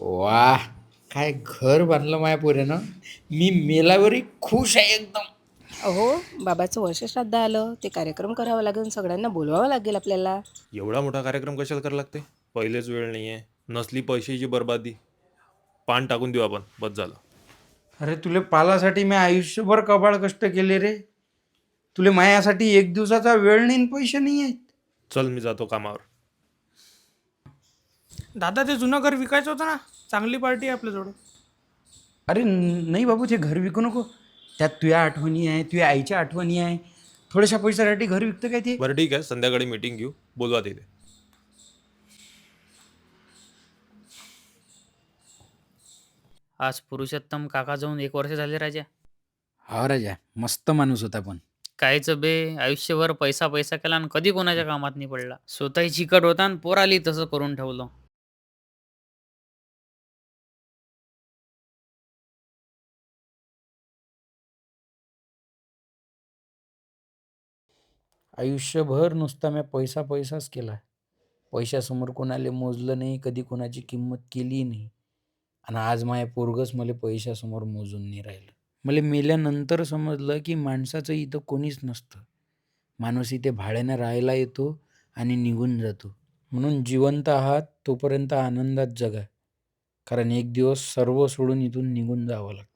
वाह! काय घर बांधलं माझ्या पोऱ्यानं. मी मेल्यावरही खुश आहे एकदम. अहो, बाबाचं वर्षश्राद्ध आलं, ते कार्यक्रम करावा लागेल, सगळ्यांना बोलवावं लागेल आपल्याला. एवढा मोठा कार्यक्रम कशाला करायला लागते? पहिलेच वेळ नाही आहे. नसली पैशाची बर्बादी. पान टाकून देऊ आपण, बस झालं. अरे तुले पालासाठी मी आयुष्यभर कबाड कष्ट केले रे. तुले मायासाठी एक दिवसाचा वेळ नाही न पैसे नाही आहेत. चल मी जातो कामावर. दादा ते जुनं घर विकायचं होतं ना, चांगली पार्टी आहे आपल्याजवळ. अरे नाही बाबू, ते घर विकू नको. त्यात तुझ्या आठवणी आहे, तुझ्या आईच्या आठवणी आहे. थोड्याशा पैशासाठी घर विकतं काय ते? बरं ठीक आहे, संध्याकाळी मीटिंग घेऊ, बोलवा तिथे. आज पुरुषोत्तम काका जाऊन 1 वर्ष झाले राजा. हा राजा, मस्त माणूस होता पण. कायचं बे, आयुष्यभर पैसा पैसा केला आणि कधी कोणाच्या कामात नाही पडला. स्वतःही चिकट होता आणि पोराली तसं करून ठेवलं. आयुष्यभर नुसता मी पैसा पैसाच केला. पैशासमोर कोणाला मोजलं नाही, कधी कोणाची किंमत केली नाही. आणि आज माझ्या पोरगंच मला पैशासमोर मोजून नाही राहिलं. मला मेल्यानंतर समजलं की माणसाचं इथं कोणीच नसतं. माणूस इथे भाड्यानं राहायला येतो आणि निघून जातो. म्हणून जिवंत आहात तोपर्यंत आनंदात जगा. कारण एक दिवस सर्व सोडून इथून निघून जावं लागतं.